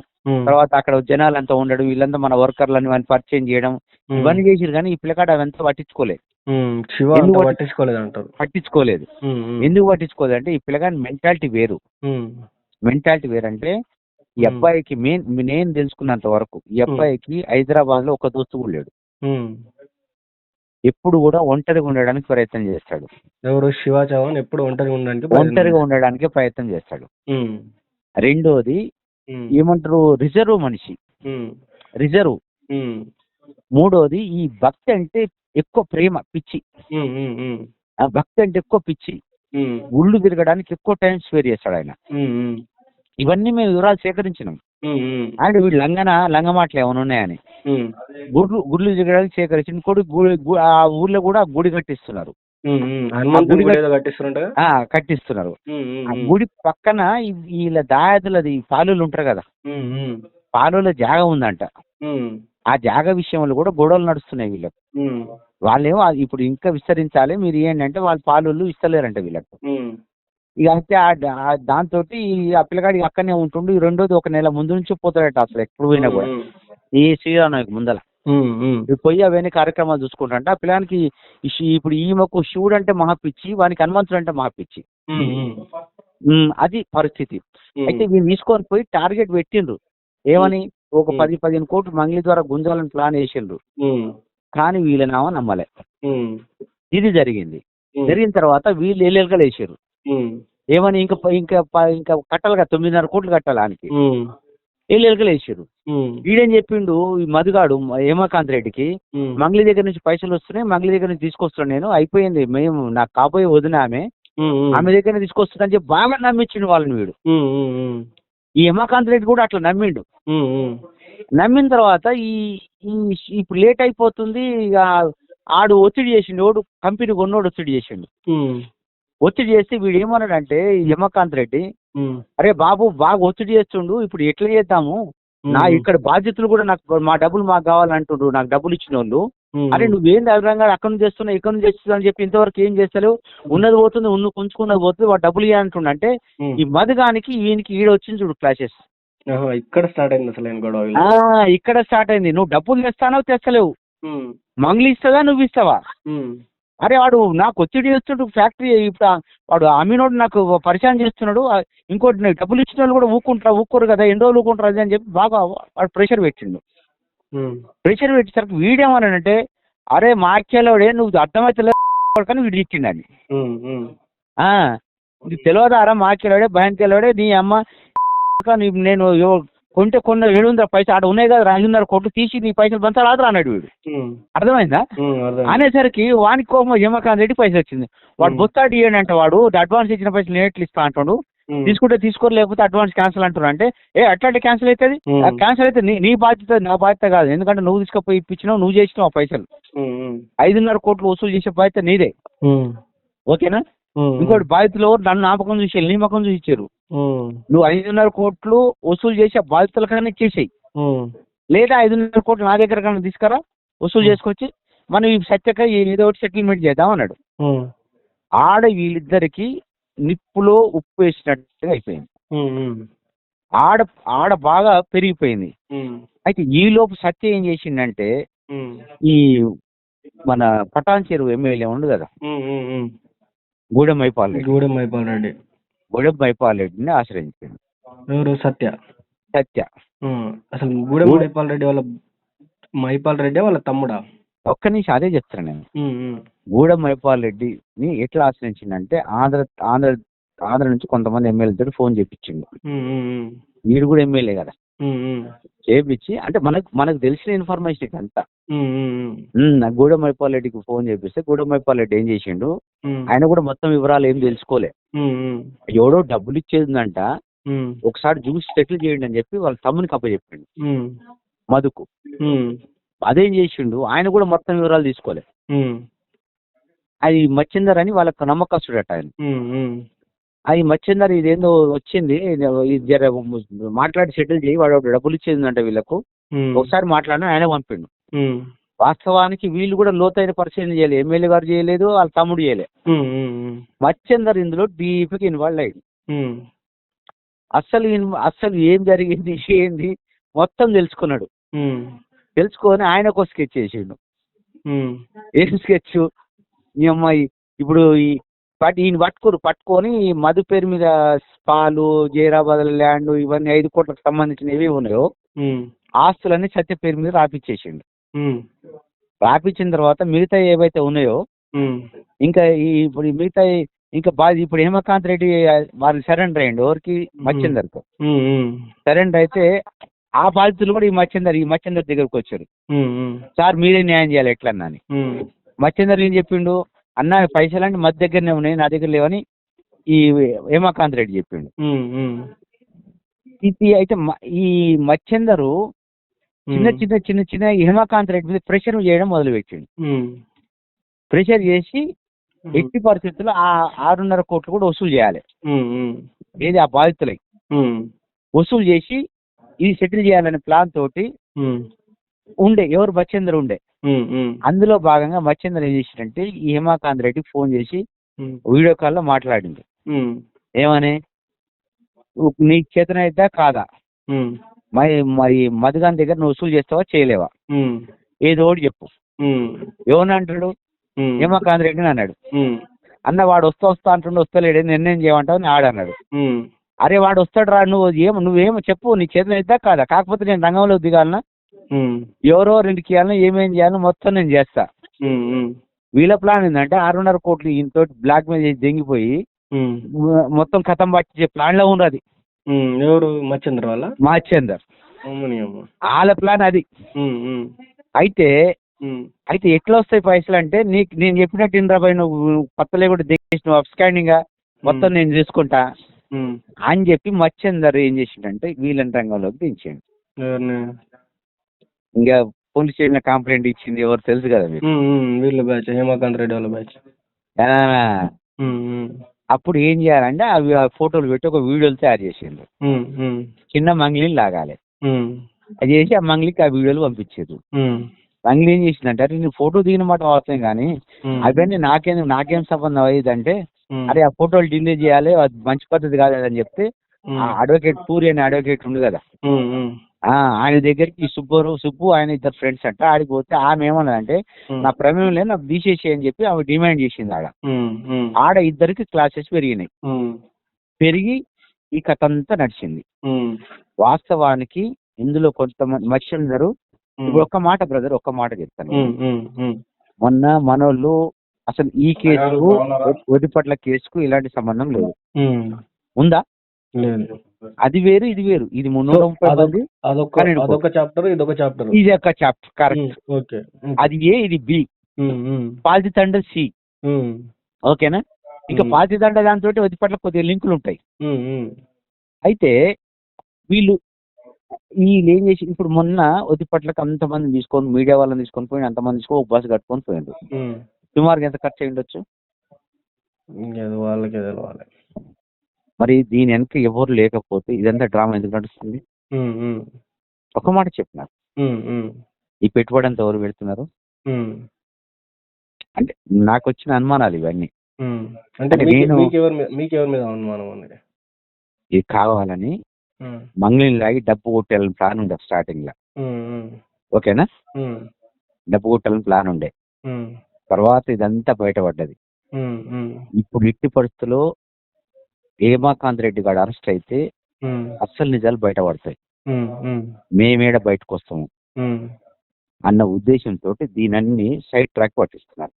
[SPEAKER 2] తర్వాత అక్కడ జనాలంతా ఉండడం, వీళ్ళంతా మన వర్కర్లని వాళ్ళని పరిచయం చేయడం, ఇవన్నీ చేసిరు. కానీ ఈ పిల్లగాడు అవంతా పట్టించుకోలేదు. ఎందుకు పట్టించుకోలేదు అంటే, ఈ పిల్లగాడి మెంటాలిటీ వేరు. అంటే ఈ అబ్బాయికి నేను తెలుసుకున్నంత వరకు ఈ అబ్బాయికి హైదరాబాద్ లో ఒక దోస్తు కూడా లేడు. ఎప్పుడు కూడా ఒంటరిగా ఉండడానికి ప్రయత్నం చేస్తాడు.
[SPEAKER 1] ఎవరు? శివ చౌహాన్ ఎప్పుడు ఒంటరిగా
[SPEAKER 2] ఉండడానికి ప్రయత్నం చేస్తాడు. రెండోది ఏమంటారు, రిజర్వ్ మనిషి, రిజర్వ్. మూడోది ఈ భక్తి అంటే ఎక్కువ ప్రేమ, పిచ్చి. ఆ భక్తి అంటే ఎక్కువ పిచ్చి, గుళ్ళు తిరగడానికి ఎక్కువ టైం స్పేర్ చేస్తాడు ఆయన. ఇవన్నీ మేము వివరాలు సేకరించినాం. అంటే వీడు లంగ మాటలు ఏమైనా ఉన్నాయని గుడ్లు దిగడానికి సేకరించి ఇంకోటి ఆ ఊర్లో కూడా గుడి కట్టిస్తున్నారు. కట్టిస్తున్నారు. ఆ గుడి పక్కన వీళ్ళ దాయాదులది పాలులు ఉంటారు కదా, పాలుల జాగా ఉందంట. ఆ జాగా విషయంలో కూడా గొడవలు నడుస్తున్నాయి వీళ్ళకు. వాళ్ళేమో ఇప్పుడు ఇంకా విస్తరించాలి మీరు ఏంటంటే వాళ్ళు పాలుళ్ళు ఇస్తలేరంట వీళ్ళకు. ఇక అయితే దాంతో ఆ పిల్లగాడి అక్కడనే ఉంటుండు. రెండోది ఒక నెల ముందు నుంచి పోతాడట అసలు ఎప్పుడు పోయినా కూడా ఈ శ్రీరామనవమికి ముందల పోయి అవన్నీ కార్యక్రమాలు చూసుకుంటారంట. ఆ పిల్లగానికి ఇప్పుడు ఈమెకు శివుడు అంటే మహాపిచ్చి, వానికి హనుమంతుడు అంటే మహాపిచ్చి. అది పరిస్థితి. అయితే వీళ్ళు తీసుకొని పోయి టార్గెట్ పెట్టిండ్రు. ఏమని ఒక 10-15 కోట్లు మంగళి ద్వారా గుంజాలని ప్లాన్ వేసిండ్రు. కానీ వీళ్ళనేమో నమ్మలే. ఇది జరిగింది. జరిగిన తర్వాత వీళ్ళు ఎల్లెలకలు వేసారు. ఏమని ఇంకా ఇంకా కట్టాలి కదా, 9.5 కోట్లు కట్టాలి ఆయనకి. ఎల్లెలకలు వేసారు. వీడేం చెప్పిండు ఈ మధుగాడు హేమకాంత్ రెడ్డికి, మంగళి దగ్గర నుంచి పైసలు వస్తున్నాయి, మంగళి దగ్గర నుంచి తీసుకొస్తున్నాను నేను, అయిపోయింది, మేము నాకు కాబోయే వదిన ఆమె దగ్గర తీసుకొస్తున్నా అని చెప్పి బాగా నమ్మించిండు వాళ్ళని వీడు. ఈ హేమకాంత్ రెడ్డి కూడా అట్లా నమ్మిండు. నమ్మిన తర్వాత ఇప్పుడు లేట్ అయిపోతుంది, ఇక ఆడు ఒత్తిడి చేసిండు. ఓడు కంపెనీ కొన్నోడు ఒత్తిడి చేసిండు. ఒత్తిడి చేస్తే వీడు ఏమన్నాడంటే హేమకాంత్ రెడ్డి, అరే బాబు బాగా ఒత్తిడి చేస్తుండు, ఇప్పుడు ఎట్లా చేద్దాము, నా ఇక్కడ బాధ్యతలు కూడా నాకు మా డబ్బులు మాకు కావాలంటుండ్రు, నాకు డబ్బులు ఇచ్చిన వాళ్ళు. అరే నువ్వేం అభిప్రాయంగా అక్కడ నుంచి చేస్తున్నావు ఇక్కడ నుంచి చేస్తున్నావు అని చెప్పి ఇంతవరకు ఏం చేస్తలేవు, ఉన్నది పోతుంది ఉంచుకున్నది పోతుంది, వాడు డబ్బులు ఇవ్వాలంటుండ. అంటే ఈ మధుగానికి వీనికి ఈడ వచ్చింది చూడు క్లాసెస్.
[SPEAKER 1] ఇక్కడ స్టార్ట్ అయింది అసలు
[SPEAKER 2] ఇక్కడ స్టార్ట్ అయింది. నువ్వు డబ్బులు తెస్తానో తెస్తలేవు, మంగళి ఇస్తావా నువ్వు ఇస్తావా. అరే వాడు నాకు ఒత్తిడి చేస్తుండు ఫ్యాక్టరీ, ఇప్పుడు వాడు అమ్మినోడు నాకు పరిచయం చేస్తున్నాడు, ఇంకోటి నాకు డబ్బులు ఇచ్చిన వాళ్ళు కూడా ఊరుకోరు కదా, ఎన్ని రోజులు ఊరుకుంటారు అది అని చెప్పి బాగా వాడు ప్రెషర్ పెట్టిండు. ప్రెషర్ పెట్టేసరికి వీడేమన్నాడంటే, అరే మాకేలోడే నువ్వు అర్థమైతే కానీ వీడు ఇచ్చిండు అని. ఇది తెలియదారా మాకేలోడే భయంకెలోడే నీ అమ్మ, నేను కొంటే కొన్న 700 పైసలు ఆడ ఉన్నాయి కదా 500 కోట్లు తీసి నీ పైసలు పంచాలి రాదు అన్నాడు వీడు. అర్థమైందా? అనేసరికి వానికి కోపం హేమకాంత్ రెడ్డి పైసలు వచ్చింది. వాడు బొత్తాడు ఇవ్వండి అంటే వాడు అడ్వాన్స్ ఇచ్చిన పైసలు నేను ఎట్లా ఇస్తా అంటాడు, తీసుకుంటే తీసుకోరు లేకపోతే అడ్వాన్స్ క్యాన్సిల్ అంటున్నా. అంటే అట్లాంటి క్యాన్సిల్ అవుతుంది, క్యాన్సిల్ అయితే నీ బాధ్యత నా బాధ్యత కాదు, ఎందుకంటే నువ్వు తీసుకుపోయి ఇప్పించినావు, నువ్వు చేసినావు ఆ పైసలు. 5.5 కోట్లు వసూలు చేసే బాధ్యత నీదే, ఓకేనా. ఇంకోటి బాధితులు నన్ను నాపకం చూసేయాలి, నీ ముఖం చూసి ఇచ్చారు. నువ్వు 5.5 కోట్లు వసూలు చేసే బాధితుల కన్నా ఇచ్చేసాయి, లేదా 5.5 కోట్లు నా దగ్గర కన్నా తీసుకురా వసూలు చేసుకొచ్చి మనం ఈ సత్యక ఏదో ఒకటి సెటిల్మెంట్ చేద్దాం అన్నాడు. ఆడ వీళ్ళిద్దరికి నిప్పులో ఉప్పు వేసినట్టుగా అయిపోయింది. ఆడ బాగా పెరిగిపోయింది. అయితే ఈ లోపు సత్య ఏం చేసిండంటే, ఈ మన పటాన్ చెరువు ఎమ్మెల్యే ఉండు కదా గూడెం మైపాల్ రెడ్డిని ఆశ్రయించాడు.
[SPEAKER 1] ఎవరు? సత్య. అసలు గూడెం మైపాల్ రెడ్డి వాళ్ళ తమ్ముడా?
[SPEAKER 2] ఒక్క నిమిషం అదే చెప్తాను నేను. గూడెం మైపాల్ రెడ్డిని ఎట్లా ఆశ్రయించిందంటే, ఆంధ్ర నుంచి కొంతమంది ఎమ్మెల్యేతో ఫోన్ చేపించిండు. వీడు కూడా ఎమ్మెల్యే కదా, చేపించి అంటే మనకు తెలిసిన ఇన్ఫర్మేషన్ అంతా గూడెం మైపాల్ రెడ్డికి ఫోన్ చేపిస్తే గూడెం మైపాల్ రెడ్డి ఏం చేసిండు, ఆయన కూడా మొత్తం వివరాలు ఏం తెలుసుకోలే. ఎవడో డబ్బులు ఇచ్చేదంట, ఒకసారి చూసి సెటిల్ చేయండి అని చెప్పి వాళ్ళ తమ్మునికి అప్పచెప్పిండు మధుకు. అదేం చేసిండు, ఆయన కూడా మొత్తం వివరాలు తీసుకోలే. అది మచ్చిందర్ అని వాళ్ళకు నమ్మకస్తుడట ఆయన. అది మచ్చిందర్ ఇదేందో వచ్చింది, మాట్లాడి సెటిల్ చేయి, వాడు డబ్బులు ఇచ్చేదంట వీళ్ళకు, ఒకసారి మాట్లాడిన ఆయన పంపిండు. వాస్తవానికి వీళ్ళు కూడా లోతైన పరిశీలన చేయలేదు, ఎమ్మెల్యే గారు చేయలేదు, వాళ్ళ తమ్ముడు చేయలేదు. మచ్చిందర్ ఇందులో డీప్గా ఇన్వాల్వ్ అయ్యింది. అస్సలు ఏం జరిగింది ఏంది మొత్తం తెలుసుకున్నాడు. తెలుసుకొని ఆయన ఒక స్కెచ్ చేసిండు. ఏం స్కెచ్, ఈ అమ్మాయి ఇప్పుడు ఈయన పట్టుకొని మధు పేరు మీద పాలు, జైరాబాద్ ల్యాండ్, ఇవన్నీ 5 కోట్లకు సంబంధించినవి ఉన్నాయో ఆస్తులన్నీ సత్య పేరు మీద రాపిచ్చేసిండు. రాపిచ్చిన తర్వాత మిగతా ఏవైతే ఉన్నాయో ఇంకా ఇప్పుడు మిగతా ఇంకా ఇప్పుడు హేమకాంత్ రెడ్డి వారిని సరెండర్ అయ్యండి. ఎవరికి? మచ్చిందర్కు సరెండర్ అయితే ఆ బాధితులు కూడా ఈ మచ్చిందర్ దగ్గరకు వచ్చారు. సార్ మీరే న్యాయం చేయాలి ఎట్లన్నా అని. మచ్చిందర్ ఏం చెప్పిండు, అన్న పైసలన్నీ మధ్య దగ్గరనే ఉన్నాయి, నా దగ్గర లేవని ఈ హేమకాంత్ రెడ్డి చెప్పిండు. ఇది అయితే ఈ మచ్చేందరు చిన్న హిమకాంత్ రెడ్డి మీద ప్రెషర్ చేయడం మొదలుపెట్టిండు. ప్రెషర్ చేసి ఎట్టి పరిస్థితుల్లో ఆ 6.5 కోట్లు కూడా వసూలు చేయాలి. ఏది ఆ బాధితులకి వసూలు చేసి ఇది సెటిల్ చేయాలనే ప్లాన్ తోటి ఉండే ఎవరు మచ్చేందర్ ఉండే. అందులో భాగంగా మచ్చేందర్ ఏం చేసిందంటే ఈ హిమకాంత్ రెడ్డికి ఫోన్ చేసి వీడియో కాల్లో మాట్లాడింది. ఏమని, నీకు చేతనైతే కాదా, మరి మధుగాన్ దగ్గర నువ్వు వసూలు చేస్తావా చేయలేవా, ఏదో ఒకటి చెప్పు. ఎవరిని అంటాడు, హిమకాంత్ రెడ్డిని అన్నాడు. అన్న వాడు వస్తా అంటుండే, వస్తలేడు, నిర్ణయం చేయమంటావు అని ఆడన్నాడు. అరే వాడు వస్తాడు రా, నువ్వేమో చెప్పు, నీ చేతనైతే కాదా, కాకపోతే నేను రంగంలో దిగాలన్నా, ఎవరో 2 ఇవ్వాలన్నా, ఏమేం చేయాలన్నా మొత్తం నేను చేస్తా. వీళ్ళ ప్లాన్ ఏంటంటే 6.5 కోట్లు ఇంతో బ్లాక్ మెయిల్ చేసి దెంగిపోయి మొత్తం కథం పట్టించే ప్లాన్ లో ఉన్నది.
[SPEAKER 1] ఎవరు మచ్చేందర్ వాళ్ళ? మచ్చేందర్
[SPEAKER 2] వాళ్ళ ప్లాన్ అది. అయితే ఎట్లా వస్తాయి పైసలు అంటే, నేను చెప్పినట్టు ఇంద్రాబాయ్ నువ్వు పత్తలే కూడా దిగేసి నువ్వు అప్స్కాండింగ్ మొత్తం నేను చూసుకుంటా అని చెప్పి మచ్చేందర్ ఏం చేసిండంటే వీళ్ళని రంగంలోకి దించాడు. ఇంకా పోలీస్ స్టేషన్ కంప్లైంట్ ఇచ్చింది ఎవరు తెలుసు కదా మీకు,
[SPEAKER 1] వీళ్ళ బ్యాచ్, హిమకాంత్ రెడ్డి వాళ్ళ బ్యాచ్.
[SPEAKER 2] అప్పుడు ఏం చేయాలంటే అవి ఫోటోలు పెట్టి ఒక వీడియోలు తయారు చేసిండు. చిన్న మంగ్లీని లాగాలి, అది చేసి ఆ మంగ్లీకి ఆ వీడియోలు పంపించారు. మంగ్లీ ఏం చేసిందంటే, అరే నేను ఫోటో దిగిన మాట అవసరం కానీ అవన్నీ నాకేం సంబంధం అయ్యిందంటే, అరే ఆ ఫోటోలు డిలీట్ చేయాలి, అది మంచి పద్ధతి కాదు అని చెప్తే ఆ అడ్వకేట్ పూరి అనే అడ్వకేట్ ఉంది కదా, ఆయన దగ్గరికి సుబ్బు ఆయన ఇద్దరు ఫ్రెండ్స్ అంట. ఆడికి పోతే ఆమె ఏమన్నదంటే, నా ప్రమేయం లేదు, నాకు తీసేసి అని చెప్పి ఆమె డిమాండ్ చేసింది. ఆడ ఇద్దరికి క్లాసెస్ పెరిగినాయి. పెరిగి ఈ కథ అంతా నడిచింది. వాస్తవానికి ఇందులో కొంతమంది మనుషులందరూ, ఇప్పుడు ఒక్క మాట బ్రదర్, ఒక్క మాట చెప్తాను. మొన్న మనోళ్ళు అసలు ఈ కేసుకు ఒడిపట్ల కేసుకు ఇలాంటి సంబంధం లేదు, ఉందా? అది వేరు ఇది వేరు. ఇది 330 మంది,
[SPEAKER 1] అదొక చాప్టర్, ఇదొక చాప్టర్,
[SPEAKER 2] ఇది ఒక చాప్టర్, కరెక్ట్. అది ఏ, ఇది బి, పాల్తితండ సి, ఓకేనా? ఇంకా పాల్తితండ దాంతో వదిపట్ల కొద్దిగా లింకులు ఉంటాయి. అయితే వీళ్ళు ఏం చేసి, ఇప్పుడు మొన్న వదిపట్లకు అంతమంది తీసుకొని, మీడియా వాళ్ళని తీసుకొని పోయి అంతమంది తీసుకొని ఒక బస్సు కట్టుకొని పోయిండు. సుమారుగా ఎంత ఖర్చు అయ్యి ఉండొచ్చు?
[SPEAKER 1] వాళ్ళకే తెలవాలి.
[SPEAKER 2] మరి దీని వెనక ఎవరు లేకపోతే ఇదంతా డ్రామా ఎందుకు నడుస్తుంది? ఒక మాట చెప్పినారు, ఈ పెట్టుబడి అంతా ఎవరు పెడుతున్నారు అంటే నాకు వచ్చిన అనుమానాలు ఇవన్నీ.
[SPEAKER 1] అంటే మీకెవరి మీద అనుమానం ఉంది?
[SPEAKER 2] ఇది కావాలని మంగళని లాగి డబ్బు కొట్టాలని ప్లాన్ ఉండే స్టార్టింగ్ లో, ఓకేనా? డబ్బు కొట్టాలని ప్లాన్ ఉండే, తర్వాత ఇదంతా బయటపడ్డది. ఇప్పుడు ఇట్టి పరిస్థితుల్లో హిమకాంత్ రెడ్డి గారు అరెస్ట్ అయితే అస్సలు నిజాలు బయటపడతాయి, మేమేడ బయటకు వస్తాము అన్న ఉద్దేశంతో దీనన్ని సైడ్ ట్రాక్ పట్టిస్తున్నారు.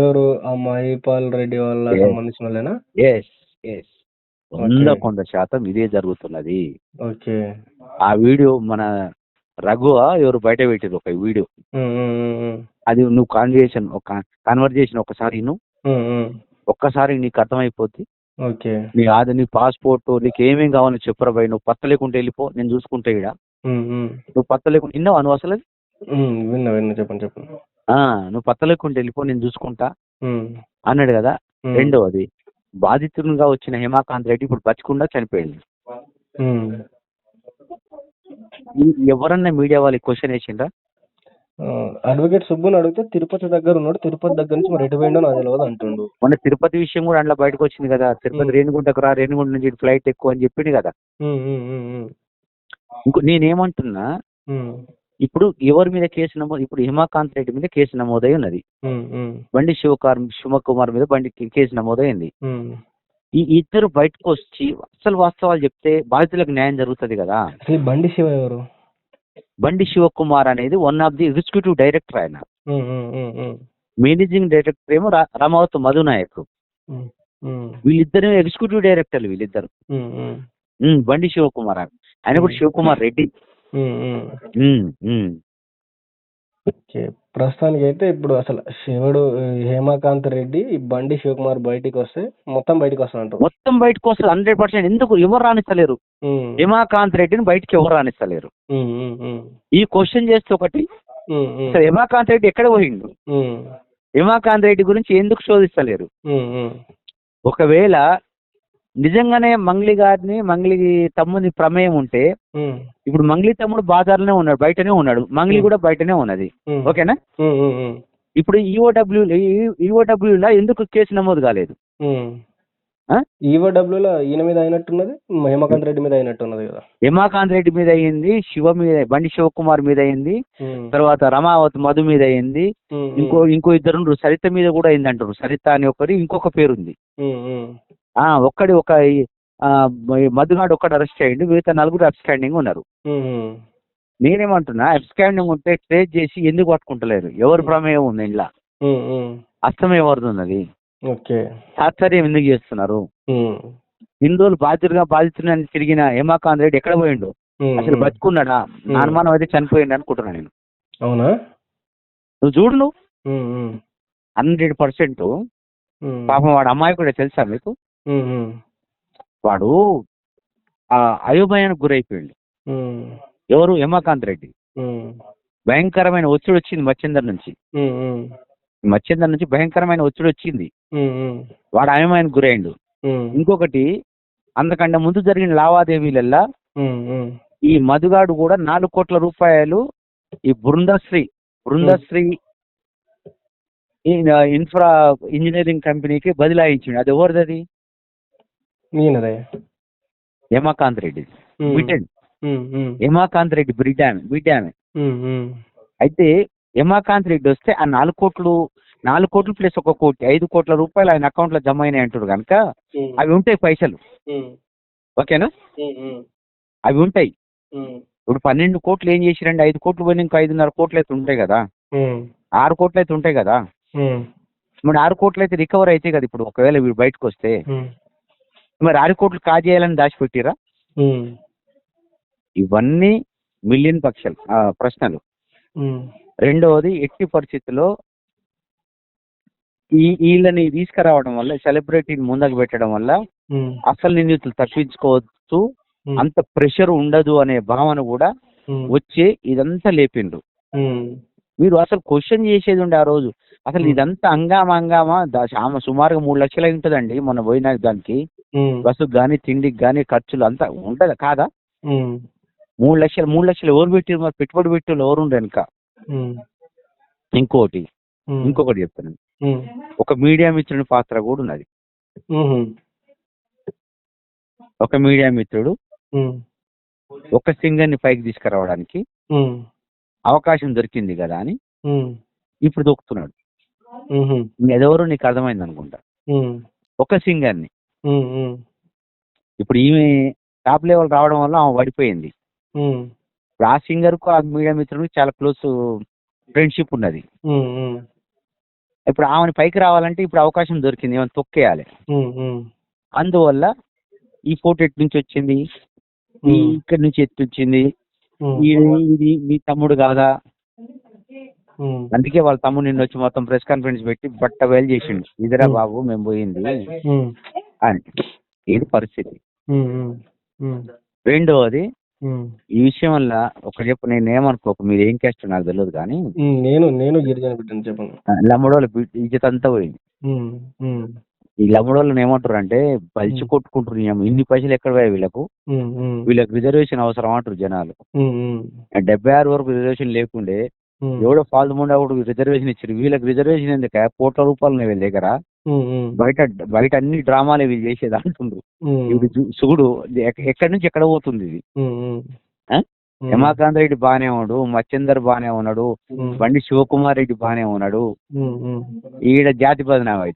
[SPEAKER 1] ఎవరు? మహిపాల్ రెడ్డి వాళ్ళ సంబంధించిన వాళ్ళేనా?
[SPEAKER 2] 100% ఇదే జరుగుతున్నది. ఆ వీడియో మన రఘు ఎవరు బయట పెట్టారు ఒక వీడియో, అది నువ్వు కన్వర్జేషన్ ఒక్కసారి నీకు అర్థమైపోద్ది. నీ పాస్పోర్ట్ నీకు ఏమేం కావాలని చెప్పురా భయ్, నువ్వు పత్త లేకుంటే వెళ్ళిపో, నేను చూసుకుంటా ఇక్కడ. నువ్వు పత్త లేకుండా విన్నావా నువ్వు అసలు?
[SPEAKER 1] చెప్పండి.
[SPEAKER 2] నువ్వు పత్త లేకుంటే వెళ్ళిపో, నేను చూసుకుంటా అన్నాడు కదా. రెండవది, బాధితులుగా వచ్చిన హిమకాంత్ రెడ్డి ఇప్పుడు బతికుండా చనిపోయింది. ఎవరన్నా మీడియా వాళ్ళకి క్వశ్చన్ వేసిండ్రా?
[SPEAKER 1] అడ్వకేట్ సుబ్బుని అడిగితే తిరుపతి దగ్గర ఉన్నాడు, తిరుపతి దగ్గర నుంచి మరి ఎటు పోయిండో నాకు తెలియదు అంటుండు.
[SPEAKER 2] మొన్న తిరుపతి విషయం కూడా అందులో బయటకు వచ్చింది కదా, తిరుపతి రేణిగుంటకు రా, రేణిగుంట నుంచి ఫ్లైట్ ఎక్కువ అని చెప్పింది కదా. నేనేమంటున్నా, ఇప్పుడు ఎవరి మీద కేసు నమోదు, ఇప్పుడు హిమకాంత్ రెడ్డి మీద కేసు నమోదై ఉన్నది, బండి శివకుమార్ మీద కేసు నమోదైంది. ఈ ఇద్దరు బయటకు వచ్చి అసలు వాస్తవాలు చెప్తే బాధితులకు న్యాయం జరుగుతుంది కదా.
[SPEAKER 1] బండి శివ ఎవరు?
[SPEAKER 2] బండి శివకుమార్ అనేది one of the executive director. ఆయన మేనేజింగ్ డైరెక్టర్ ఏమో రామావత్ మధునాయక్. వీళ్ళిద్దరు ఎగ్జిక్యూటివ్ డైరెక్టర్లు వీళ్ళిద్దరు. బండి శివకుమార్ ఆయన కూడా శివకుమార్ రెడ్డి.
[SPEAKER 1] ఓకే. ప్రస్తుతానికైతే ఇప్పుడు అసలు శివుడు హేమకాంత్ రెడ్డి, ఈ బండి శివకుమార్ బయటికొస్తే మొత్తం బయటికొస్తదంటావు.
[SPEAKER 2] మొత్తం బయటకు వస్తుంది 100%. ఎందుకు ఎవరు రానిస్తలేరు?
[SPEAKER 1] హ్మ్.
[SPEAKER 2] హిమాకాంత్ రెడ్డిని బయటికి ఎవరు రానిస్తలేరు.
[SPEAKER 1] హ్మ్. హ్మ్. హ్మ్.
[SPEAKER 2] ఈ క్వశ్చన్ చేస్తే ఒకటి,
[SPEAKER 1] హ్మ్. హ్మ్.
[SPEAKER 2] అసలు హిమాకాంత్ రెడ్డి ఎక్కడ పోయిండు?
[SPEAKER 1] హ్మ్.
[SPEAKER 2] హిమాకాంత్ రెడ్డి గురించి ఎందుకు శోధిస్తలేరు?
[SPEAKER 1] హ్మ్. హ్మ్.
[SPEAKER 2] ఒకవేళ నిజంగానే మంగ్లీ గారిని, మంగ్లీ తమ్ముని ప్రమేయం ఉంటే,
[SPEAKER 1] హ్మ్.
[SPEAKER 2] ఇప్పుడు మంగ్లీ తమ్ముడు బాజార్లోనే ఉన్నాడు, బయటనే ఉన్నాడు, మంగ్లీ కూడా బయటనే ఉన్నది.
[SPEAKER 1] హ్మ్.
[SPEAKER 2] ఓకేనా?
[SPEAKER 1] హ్మ్. హ్మ్. హ్మ్.
[SPEAKER 2] ఇప్పుడు ఈఓడబ్ల్యూలా ఎందుకు కేసు నమోదు కాలేదు?
[SPEAKER 1] హ్మ్.
[SPEAKER 2] ఆ?
[SPEAKER 1] ఈవోడబ్ల్యూలో ఈయన మీద అయినట్టున్నది, హేమకాంత్ రెడ్డి మీద అయినట్టున్నది కదా.
[SPEAKER 2] హిమాకాంత్ రెడ్డి మీద అయింది, బండి శివకుమార్ మీద అయింది,
[SPEAKER 1] హ్మ్.
[SPEAKER 2] తర్వాత రమావతి మధు మీద అయింది,
[SPEAKER 1] హ్మ్.
[SPEAKER 2] ఇంకో ఇద్దరు ఉండ్రు, సరిత మీద కూడా అయింది అంటారు. సరిత అని ఒకటి, ఇంకొక పేరుంది.
[SPEAKER 1] హ్మ్. హ్మ్.
[SPEAKER 2] ఒక్కడి ఒక మధునాడు ఒక్కడు అరెస్ట్ అయ్యిండు, మిగతా నలుగురు అబ్స్టాండింగ్ ఉన్నారు.
[SPEAKER 1] హ్మ్. హ్మ్.
[SPEAKER 2] నేనేమంటున్నా, అబ్స్టాండింగ్ ఉంటే ట్రేస్ చేసి ఎందుకు పట్టుకుంటలేరు? ఎవరి ప్రమేయం ఉంది ఇంట్లో?
[SPEAKER 1] హ్మ్. హ్మ్.
[SPEAKER 2] అస్తం ఎవరిది ఉన్నది?
[SPEAKER 1] ఓకే.
[SPEAKER 2] తాత్పర్యం ఎందుకు చేస్తున్నారు?
[SPEAKER 1] హ్మ్.
[SPEAKER 2] ఇన్ని రోజులు బాధితులని తిరిగిన హేమాకాంత్ రెడ్డి ఎక్కడ పోయిండు?
[SPEAKER 1] హ్మ్.
[SPEAKER 2] అసలు
[SPEAKER 1] హ్మ్.
[SPEAKER 2] బతుకున్నాడా? నా అనుమానం అయితే చనిపోయిండు అనుకుంటున్నా నేను.
[SPEAKER 1] అవునా?
[SPEAKER 2] నువ్వు చూడు, నువ్వు
[SPEAKER 1] హ్మ్. హ్మ్.
[SPEAKER 2] 100%
[SPEAKER 1] హ్మ్.
[SPEAKER 2] పాపం వాడు అమ్మాయి కూడా తెలుసా మీకు?
[SPEAKER 1] హ్మ్. హ్మ్.
[SPEAKER 2] వాడు అయోమయానికి గురైపోయిండు.
[SPEAKER 1] హ్మ్.
[SPEAKER 2] ఎవరు? హేమాకాంత్ రెడ్డి.
[SPEAKER 1] హ్మ్.
[SPEAKER 2] భయంకరమైన ఒత్తిడి వచ్చింది మచ్చిందర్ నుంచి.
[SPEAKER 1] హ్మ్. హ్మ్.
[SPEAKER 2] మచ్చిందర్ నుంచి భయంకరమైన ఒత్తిడి వచ్చింది.
[SPEAKER 1] హ్మ్. హ్మ్.
[SPEAKER 2] వాడు అయోమయానికి గురైండు.
[SPEAKER 1] హ్మ్.
[SPEAKER 2] ఇంకొకటి, అంతకంటే ముందు జరిగిన లావాదేవీలల్లా
[SPEAKER 1] హ్మ్. హ్మ్.
[SPEAKER 2] ఈ మధుగాడు కూడా 4 కోట్ల రూపాయలు ఈ బృందశ్రీ ఈ ఇన్ఫ్రా ఇంజనీరింగ్ కంపెనీకి బదిలాయించిండు. అది ఎవరిది?
[SPEAKER 1] ఈయనదే.
[SPEAKER 2] హేమాకాంత్ రెడ్డి
[SPEAKER 1] హ్మ్.
[SPEAKER 2] బిడ్డది.
[SPEAKER 1] హ్మ్. హ్మ్.
[SPEAKER 2] హేమాకాంత్ రెడ్డి బిడ్డామె.
[SPEAKER 1] హ్మ్. హ్మ్.
[SPEAKER 2] అయితే హేమాకాంత్ రెడ్డి వస్తే ఆ 4 కోట్లు ప్లస్ 1 కోటి 5 కోట్ల రూపాయలు ఆయన అకౌంట్లో జమ అయినాయి అంటారు కనుక
[SPEAKER 1] హ్మ్.
[SPEAKER 2] అవి ఉంటాయి పైసలు.
[SPEAKER 1] హ్మ్.
[SPEAKER 2] ఓకేనా?
[SPEAKER 1] హ్మ్. హ్మ్.
[SPEAKER 2] అవి ఉంటాయి.
[SPEAKER 1] హ్మ్.
[SPEAKER 2] ఇప్పుడు 12 కోట్లు ఏం చేసిరండి? 5 కోట్లు పోయినా ఇంకో 5.5 కోట్లు అయితే ఉంటాయి కదా.
[SPEAKER 1] హ్మ్.
[SPEAKER 2] 6 కోట్లు అయితే ఉంటాయి కదా.
[SPEAKER 1] హ్మ్.
[SPEAKER 2] మరి 6 కోట్లు అయితే రికవర్ అయితే కదా. ఇప్పుడు ఒకవేళ వీడు బయటకు వస్తే
[SPEAKER 1] హ్మ్.
[SPEAKER 2] మరి 6 కోట్లు కాజేయాలని దాచిపెట్టిరా?
[SPEAKER 1] హ్మ్.
[SPEAKER 2] ఇవన్నీ మిలియన్ ప్రశ్నలు.
[SPEAKER 1] హ్మ్.
[SPEAKER 2] రెండవది, ఎట్టి పరిస్థితుల్లో వీళ్ళని తీసుకురావడం వల్ల, సెలబ్రిటీని ముందుకు పెట్టడం వల్ల
[SPEAKER 1] హ్మ్.
[SPEAKER 2] అసలు నిందితులు తప్పించుకోవచ్చు,
[SPEAKER 1] హ్మ్.
[SPEAKER 2] అంత ప్రెషర్ ఉండదు అనే భావన కూడా
[SPEAKER 1] హ్మ్.
[SPEAKER 2] వచ్చే ఇదంతా లేపిండ్రు.
[SPEAKER 1] హ్మ్.
[SPEAKER 2] మీరు అసలు క్వశ్చన్ చేసేది ఉండే ఆ రోజు, అసలు
[SPEAKER 1] హ్మ్.
[SPEAKER 2] ఇదంతా హంగామా సుమారుగా 3 లక్షలు అయి ఉంటుందండి మొన్న పోయిన దానికి.
[SPEAKER 1] హ్మ్.
[SPEAKER 2] బస్సుకు కానీ, తిండికి కానీ, ఖర్చులు అంతా ఉంటుందా కాదా?
[SPEAKER 1] హ్మ్.
[SPEAKER 2] 3 లక్షలు ఎవరు పెట్టారు? మరి పెట్టుబడి పెట్టారు ఎవరు ఉండే వెనుక?
[SPEAKER 1] హ్మ్.
[SPEAKER 2] ఇంకొకటి
[SPEAKER 1] హ్మ్.
[SPEAKER 2] చెప్తాను.
[SPEAKER 1] హ్మ్.
[SPEAKER 2] ఒక మీడియా మిత్రుని పాత్ర కూడా ఉన్నది.
[SPEAKER 1] హుహు.
[SPEAKER 2] ఒక మీడియా మిత్రుడు
[SPEAKER 1] హ్మ్.
[SPEAKER 2] ఒక సింగర్ని పైకి తీసుకురావడానికి
[SPEAKER 1] హ్మ్.
[SPEAKER 2] అవకాశం దొరికింది కదా అని
[SPEAKER 1] హ్మ్.
[SPEAKER 2] ఇప్పుడు దొక్కుతున్నాడు.
[SPEAKER 1] హుహు.
[SPEAKER 2] ఎదెవరో నీకు అర్థమైంది అనుకుంటా.
[SPEAKER 1] హ్మ్.
[SPEAKER 2] ఒక సింగర్ని.
[SPEAKER 1] హ్మ్. హ్మ్.
[SPEAKER 2] ఇప్పుడు ఈమె టాప్ లెవెల్ రావడం వల్ల ఆమె పడిపోయింది.
[SPEAKER 1] హ్మ్.
[SPEAKER 2] ఇప్పుడు ఆ సింగర్కు ఆ మీడియా మిత్రుడికి చాలా క్లోజ్ ఫ్రెండ్షిప్ ఉన్నది.
[SPEAKER 1] హ్మ్. హ్మ్.
[SPEAKER 2] ఇప్పుడు ఆమెను పైకి రావాలంటే ఇప్పుడు అవకాశం దొరికింది, ఏమైనా తొక్కేయాలి.
[SPEAKER 1] హ్మ్. హ్మ్.
[SPEAKER 2] అందువల్ల ఈ ఫోటో ఎటు నుంచి వచ్చింది, ఇక్కడి నుంచి ఎత్తు వచ్చింది,
[SPEAKER 1] హ్మ్.
[SPEAKER 2] ఇది మీ తమ్ముడు కాదా?
[SPEAKER 1] హ్మ్.
[SPEAKER 2] అందుకే వాళ్ళ తమ్ముడు నిన్న వచ్చి మొత్తం ప్రెస్ కాన్ఫరెన్స్ పెట్టి బట్ట బయలు చేసిండు, ఇదిరా బాబు మేము పోయింది
[SPEAKER 1] హ్మ్.
[SPEAKER 2] అని. ఇది పరిస్థితి.
[SPEAKER 1] హ్మ్. హ్మ్. హ్మ్.
[SPEAKER 2] రెండవది,
[SPEAKER 1] హ్మ్.
[SPEAKER 2] ఈ విషయం వల్ల ఒకటి చెప్పు, నేను ఏమనుకోకు, మీరు ఏం చేస్తారు నాకు తెలియదు కానీ
[SPEAKER 1] హ్మ్. నేను గిరిజన బిడ్డని చెప్పండి.
[SPEAKER 2] లమ్మడోళ్ళ ఇజ్జత్ అంతా పోయింది.
[SPEAKER 1] హ్మ్. హ్మ్.
[SPEAKER 2] ఈ లమ్మడోళ్ళని ఏమంటారు అంటే బలిచి కొట్టుకుంటున్నాము, ఇన్ని పైసలు ఎక్కడ పోయాయి వీళ్ళకు,
[SPEAKER 1] హ్మ్. హ్మ్.
[SPEAKER 2] వీళ్ళకి రిజర్వేషన్ అవసరం అంటారు జనాలు.
[SPEAKER 1] హ్మ్. హ్మ్.
[SPEAKER 2] 76 వరకు రిజర్వేషన్ లేకుండే
[SPEAKER 1] హ్మ్.
[SPEAKER 2] ఎవడో ఫాల్తు ముండా ఒకటి రిజర్వేషన్ ఇచ్చారు. వీళ్ళకి రిజర్వేషన్ ఎందుక? కోట్ల రూపాయలు ఉన్నాయి వీళ్ళ దగ్గర.
[SPEAKER 1] హ్మ్. హ్మ్.
[SPEAKER 2] బయట అన్ని డ్రామాలు వీళ్ళు చేసేది అంటుండ్రు.
[SPEAKER 1] హ్మ్.
[SPEAKER 2] ఇప్పుడు చూడు ఎక్కడి నుంచి ఎక్కడ పోతుంది ఇది.
[SPEAKER 1] హ్మ్. హ్మ్.
[SPEAKER 2] ఆ? హేమాకాంత్ రెడ్డి బాగానే ఉన్నాడు, మచ్చిందర్ బాగానే ఉన్నాడు, బండి శివకుమార్ రెడ్డి బాగానే ఉన్నాడు,
[SPEAKER 1] హ్మ్. హ్మ్.
[SPEAKER 2] ఈడ జాతి బదనాం అవుతుంది.